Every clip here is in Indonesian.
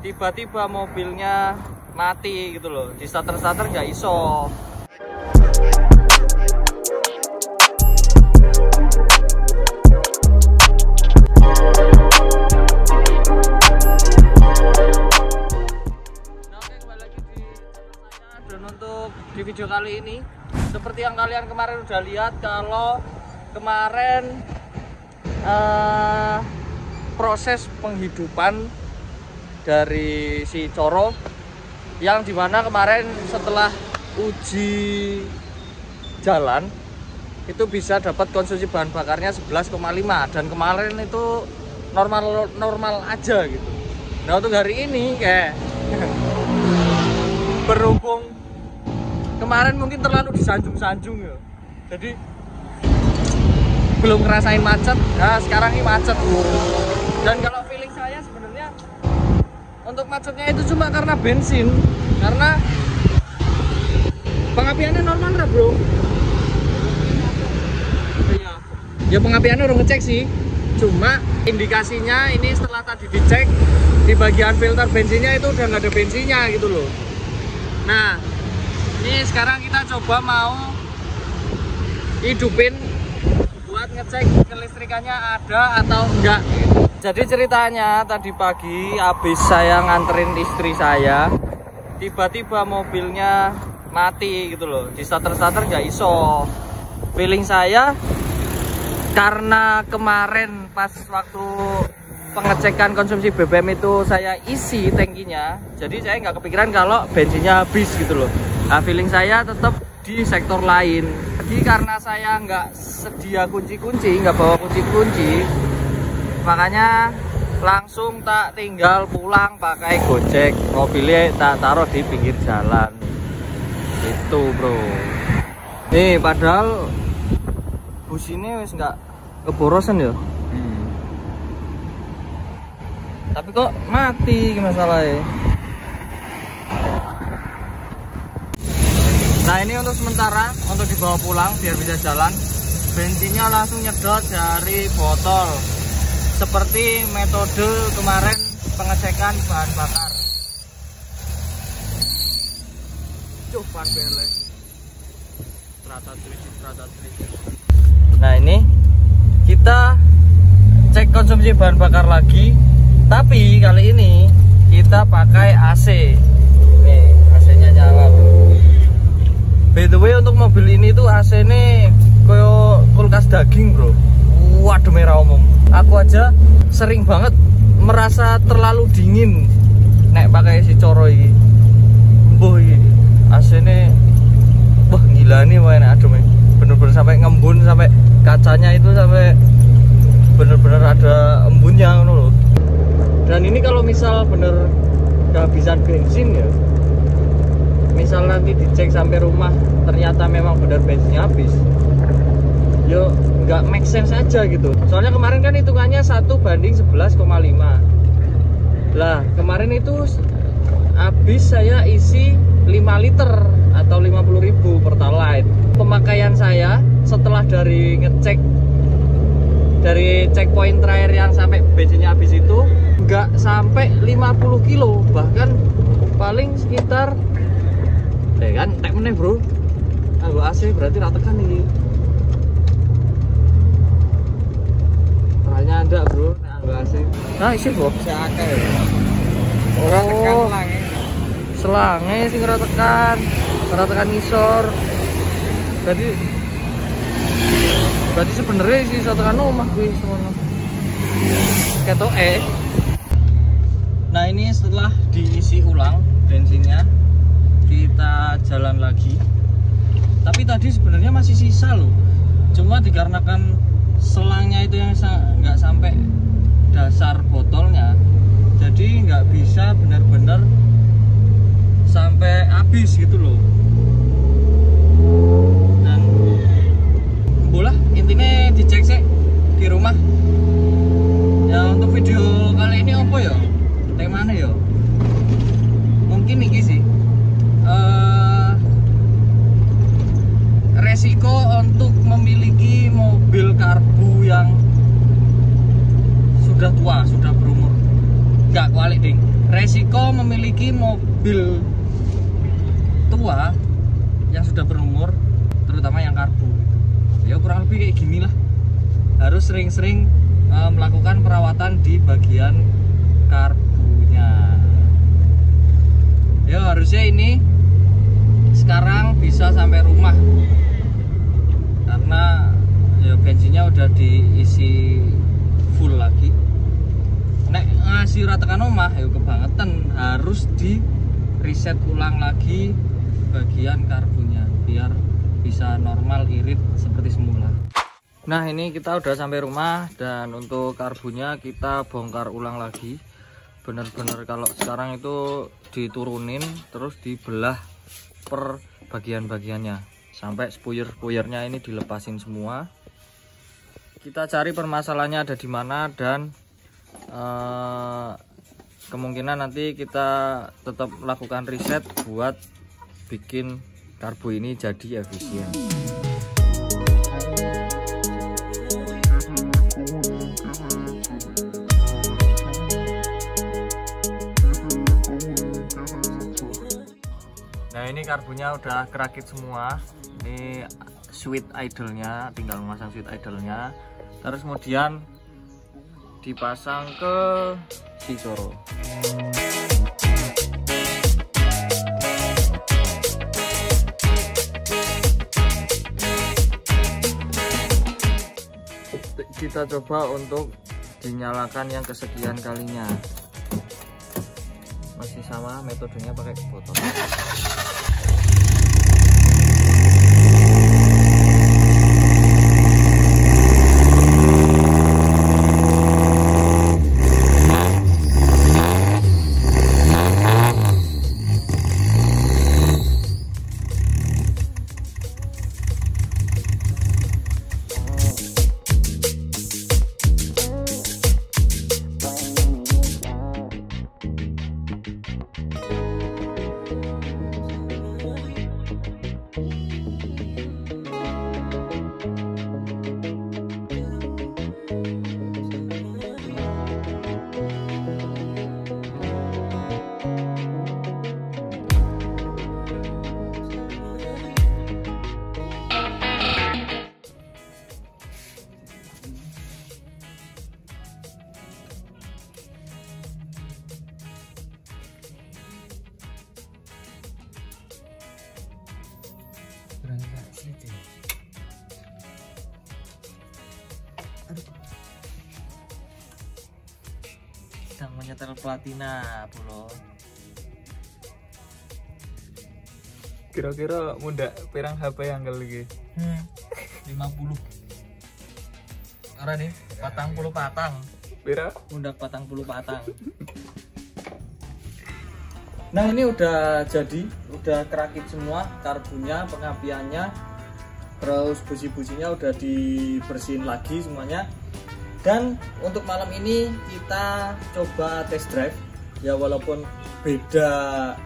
tiba-tiba mobilnya mati gitu loh, di starter nggak iso. Nah, oke, kembali lagi di channel saya. Dan untuk di video kali ini, seperti yang kalian kemarin udah lihat, kalau kemarin proses penghidupan dari si Coro, yang dimana kemarin setelah uji jalan itu bisa dapat konsumsi bahan bakarnya 11,5, dan kemarin itu normal aja gitu. Nah, untuk hari ini kayak berhubung kemarin mungkin terlalu disanjung-sanjung ya, jadi belum ngerasain macet. Nah, sekarang ini macet. Dan kalau feeling saya sebenarnya untuk macetnya itu cuma karena bensin, karena pengapiannya normal lah bro. Ya pengapiannya udah ngecek sih, cuma indikasinya ini setelah tadi dicek di bagian filter bensinnya itu udah nggak ada bensinnya gitu loh. Nah, ini sekarang kita coba mau hidupin buat ngecek kelistrikannya ada atau enggak. Jadi ceritanya tadi pagi habis saya nganterin istri saya, tiba-tiba mobilnya mati gitu loh, di starter nggak iso. Feeling saya karena kemarin pas waktu pengecekan konsumsi BBM itu saya isi tangkinya, jadi saya nggak kepikiran kalau bensinnya habis gitu loh. Nah, feeling saya tetap di sektor lain. Jadi karena saya nggak sedia kunci-kunci, nggak bawa kunci-kunci, makanya langsung tak tinggal pulang pakai Gojek. Mobilnya tak taruh di pinggir jalan. Itu bro. Nih padahal bus ini wis nggak keborosan ya. Tapi kok mati masalahnya. Nah, ini untuk sementara, untuk dibawa pulang biar bisa jalan, bensinnya langsung nyedot dari botol, seperti metode kemarin pengecekan bahan bakar. Coba bele. Nah, ini kita cek konsumsi bahan bakar lagi, tapi kali ini kita pakai AC. Nih, AC-nya nyala bro. By the way, untuk mobil ini tuh AC ini koyo kulkas daging bro. Waduh, merah umum. Aku aja sering banget merasa terlalu dingin nek pakai si Coro ini. Mbuh iki AC ini, wah gila nih, wah enak adem. Bener-bener sampai ngembun, sampai kacanya itu sampai bener-bener ada embunnya loh. Dan ini kalau misal bener kehabisan bensin ya, misal nanti dicek sampai rumah ternyata memang benar bensinnya habis, yo nggak make sense aja gitu. Soalnya kemarin kan hitungannya 1:11,5. Lah kemarin itu habis saya isi 5 liter atau 50.000 Pertalite. Pemakaian saya setelah dari ngecek dari checkpoint terakhir yang sampai bensinnya habis itu nggak sampai 50 kilo, bahkan paling sekitar kan tek meneh bro. Anggo AC berarti ra tekan iki. Teranya ada bro nek anggo AC. Nah, isi bro. Akeh. Ora tekan selange. Selange sing ora tekan. Ora tekan ngisor. Berarti sebenarnya sih iso tekan omah kuwi semono. Ketoke. Nah, ini setelah diisi ulang bensinnya, kita jalan lagi. Tapi tadi sebenarnya masih sisa loh, cuma dikarenakan selangnya itu yang nggak sampai dasar botolnya, jadi nggak bisa benar-benar sampai habis gitu loh. Dan bola intinya dicek sih di rumah ya. Untuk video kali ini apa ya, temanya ya mungkin iki sih, resiko untuk memiliki mobil karbu yang sudah tua, sudah berumur. Enggak, kualik ding. resiko memiliki mobil tua yang sudah berumur, terutama yang karbu. Ya kurang lebih kayak gini lah. Harus sering-sering melakukan perawatan di bagian karbunya. Ya harusnya ini sekarang bisa sampai rumah, karena ya bensinnya udah diisi full lagi. Nek ngasih ratakan omah ya kebangetan, harus di reset ulang lagi bagian karbunya biar bisa normal irit seperti semula. Nah ini kita udah sampai rumah, dan untuk karbunya kita bongkar ulang lagi. Bener-bener kalau sekarang itu diturunin terus dibelah per bagian-bagiannya sampai spuyer-spuyernya ini dilepasin semua. Kita cari permasalahannya ada di mana, dan kemungkinan nanti kita tetap melakukan riset buat bikin karbu ini jadi efisien. Nah ini karbunya udah kerakit semua. Ini switch idle-nya, tinggal memasang switch idle-nya, terus kemudian dipasang ke Sikoro. Kita coba untuk dinyalakan yang kesekian kalinya. Masih sama metodenya pakai botol. Sedang menyetel platina pulo. Kira-kira muda pirang HP yang kali 50. Ora nih, 40 patang. Pira? Muda 40 patang. Nah ini udah jadi, udah kerakit semua karbunya, pengapiannya, terus busi-businya udah dibersihin lagi semuanya. Dan untuk malam ini kita coba test drive ya, walaupun beda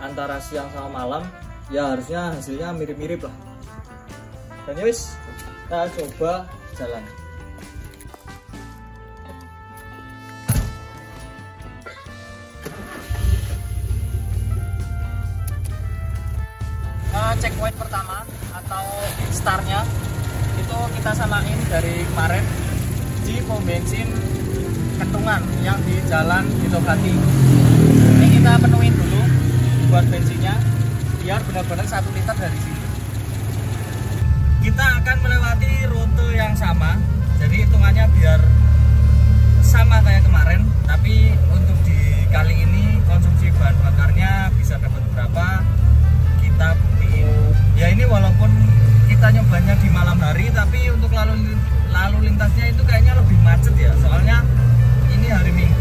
antara siang sama malam ya, harusnya hasilnya mirip-mirip lah. Dan wis kita coba jalan. Checkpoint pertama atau startnya itu kita samain dari kemarin di pom bensin Kentungan yang di Jalan Widowati. Ini kita penuhin dulu buat bensinnya biar benar-benar 1 liter dari sini. Kita akan melewati rute yang sama, jadi hitungannya biar sama kayak kemarin, tapi untuk di kali ini konsumsi bahan bakarnya bisa dapat berapa kita buktiin. Ya ini walaupun kita nyobanya di malam hari, tapi untuk lalu lintasnya itu kayaknya lebih macet ya, soalnya ini hari Minggu,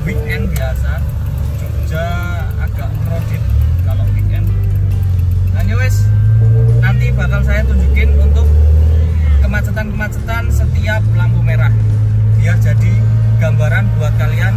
weekend biasa. Jogja agak crowded kalau weekend. Nah wes, nanti bakal saya tunjukin untuk kemacetan-kemacetan setiap lampu merah, biar jadi gambaran buat kalian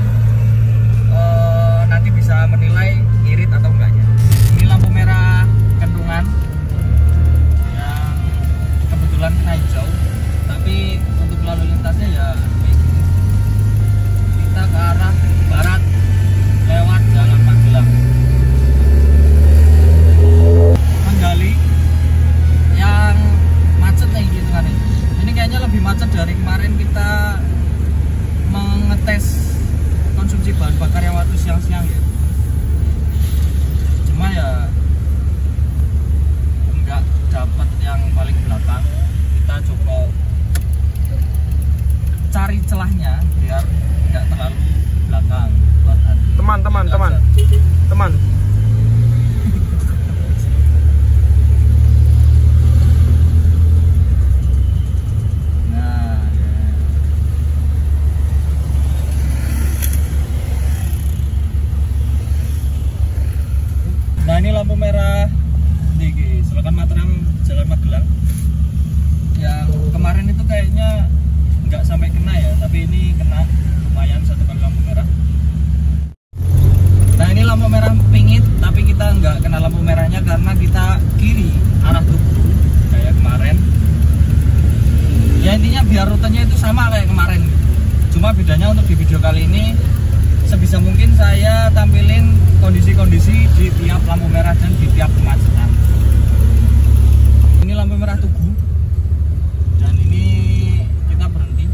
teman. Nah ini lampu merah di Selokan Mataram Jalan Magelang. Yang kemarin itu kayaknya nggak sampai kena ya, tapi ini kena lumayan satu kali lampu merah. Nah ini lampu merah pingit, tapi kita nggak kena lampu merahnya karena kita kiri arah Tugu kayak kemarin. Ya intinya biar rutenya itu sama kayak kemarin. Cuma bedanya untuk di video kali ini sebisa mungkin saya tampilin kondisi-kondisi di tiap lampu merah dan di tiap kemacetan. Ini lampu merah Tugu dan ini kita berhenti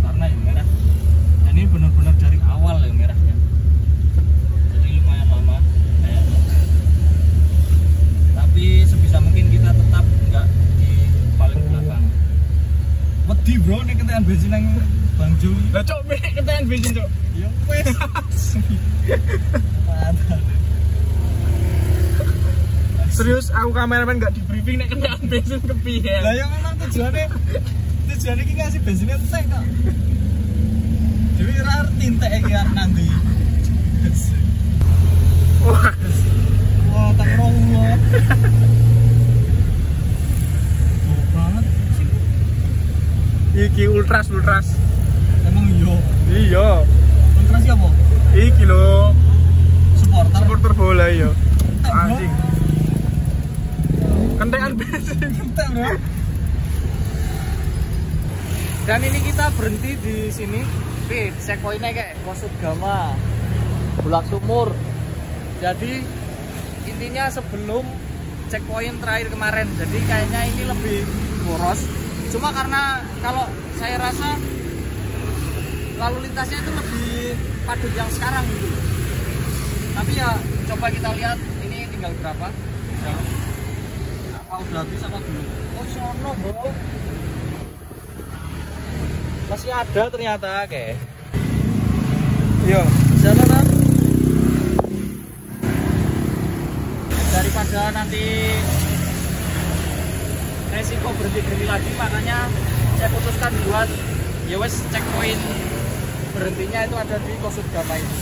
karena yang merah. Dan ini benar-benar dari awal yang merahnya. Jadi lumayan lama kayaknya. Tapi sebisa mungkin kita tetap nggak di paling belakang. Wedi bro, ini kentekan bensin yang Bang Ju. Lah cok, kentekan bensin cok. Ya wes. Serius aku kameramen gak di briefing nek kentekan bensin kepiye. Lah yang memang tujuannya iki ngasih bensinnya entek kok. Jadi ora arti entek iki nanti. Wah, tak rowo. Banget. Iki ultras. Emang Iya. Ultras ya apa? Iki lho. Supporter bola iya. Entek, bro. Anjing. Kentekan bensin. Entek, bro. Dan ini kita berhenti di sini. Checkpointnya kayak Kosut Gama, Bulak Sumur. Jadi intinya sebelum checkpoint terakhir kemarin. Jadi kayaknya ini lebih boros. Cuma karena kalau saya rasa lalu lintasnya itu lebih padat yang sekarang gitu. Tapi ya coba kita lihat ini tinggal berapa. Apa udah habis apa belum? Oh sono bro. Masih ada ternyata kayak. Iya. Jalan kan? Daripada nanti resiko berhenti lagi, makanya saya putuskan buat ya wes checkpoint berhentinya itu ada di Kosut Gama ini.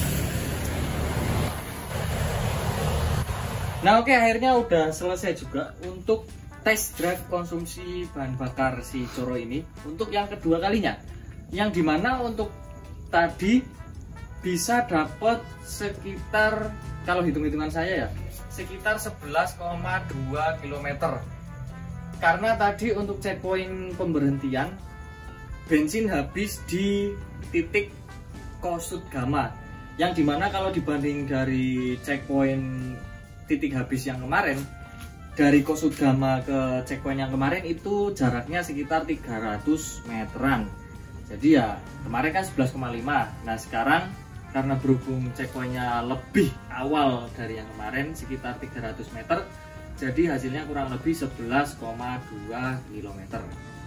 Nah oke, akhirnya udah selesai juga untuk test drive konsumsi bahan bakar si Coro ini untuk yang kedua kalinya, yang dimana untuk tadi bisa dapat sekitar, kalau hitung-hitungan saya ya, sekitar 11,2 km. Karena tadi untuk checkpoint pemberhentian bensin habis di titik Kosut Gama, yang dimana kalau dibanding dari checkpoint titik habis yang kemarin, dari Kosut Gama ke checkpoint yang kemarin itu jaraknya sekitar 300 meteran. Jadi ya kemarin kan 11,5. Nah sekarang karena berhubung checkpointnya lebih awal dari yang kemarin sekitar 300 meter, jadi hasilnya kurang lebih 11,2 km.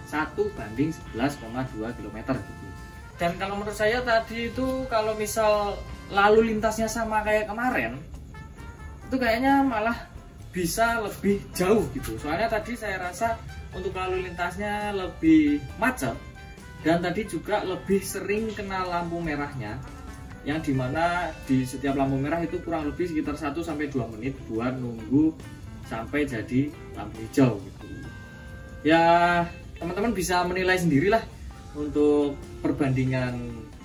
1:11,2 km gitu. Dan kalau menurut saya tadi itu kalau misal lalu lintasnya sama kayak kemarin, itu kayaknya malah bisa lebih jauh gitu. Soalnya tadi saya rasa untuk lalu lintasnya lebih macet, dan tadi juga lebih sering kena lampu merahnya, yang dimana di setiap lampu merah itu kurang lebih sekitar 1-2 menit buat nunggu sampai jadi lampu hijau gitu. Ya teman-teman bisa menilai sendirilah untuk perbandingan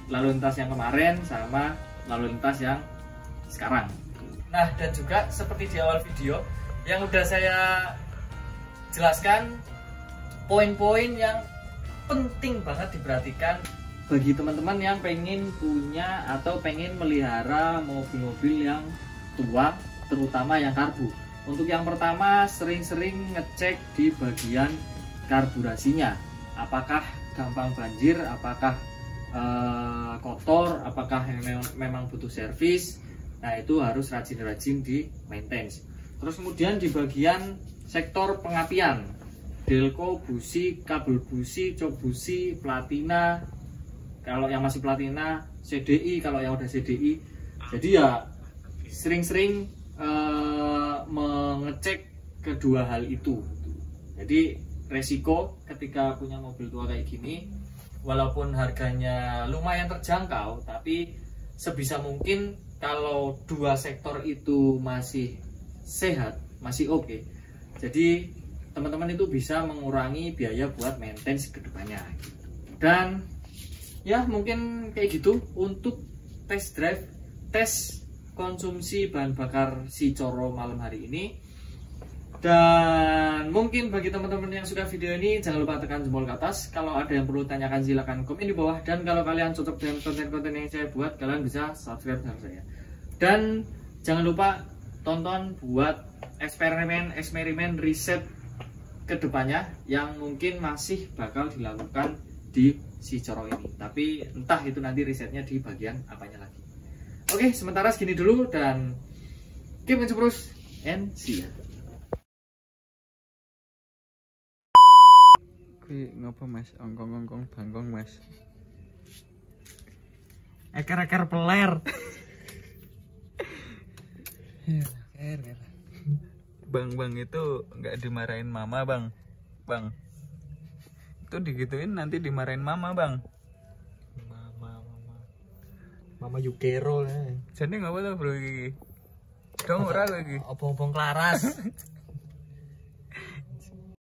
lalu lintas yang kemarin sama lalu lintas yang sekarang. Nah dan juga seperti di awal video yang udah saya jelaskan, poin-poin yang penting banget diperhatikan bagi teman-teman yang pengen punya atau pengen melihara mobil-mobil yang tua, terutama yang karbu. Untuk yang pertama, sering-sering ngecek di bagian karburasinya, apakah gampang banjir, apakah kotor, apakah memang butuh servis. Nah itu harus rajin-rajin di maintenance. Terus kemudian di bagian sektor pengapian, delco, busi, kabel busi, cok busi, platina. Kalau yang masih platina, CDI, kalau yang udah CDI. Jadi ya sering-sering mengecek kedua hal itu. Jadi resiko ketika punya mobil tua kayak gini, walaupun harganya lumayan terjangkau, tapi sebisa mungkin kalau dua sektor itu masih sehat, masih oke, jadi teman-teman itu bisa mengurangi biaya buat maintenance ke depannya. Dan ya mungkin kayak gitu untuk test drive, tes konsumsi bahan bakar si Coro malam hari ini. Dan mungkin bagi teman-teman yang suka video ini, jangan lupa tekan jempol ke atas. Kalau ada yang perlu tanyakan silahkan komen di bawah. Dan kalau kalian cocok dengan konten-konten yang saya buat, kalian bisa subscribe channel saya. Dan jangan lupa tonton buat eksperimen riset kedepannya yang mungkin masih bakal dilakukan di si Coro ini. Tapi entah itu nanti risetnya di bagian apanya lagi. Oke, sementara segini dulu dan keep terus and see ya. Ngapa mas? Ongkong bangkong mas. Eker peler. Bang itu nggak dimarahin mama bang. Itu digituin nanti dimarahin mama bang. Mama Yukero. Jadi nggak apa-apa bro iki. Dong ora lagi. Obong-obong Klaras.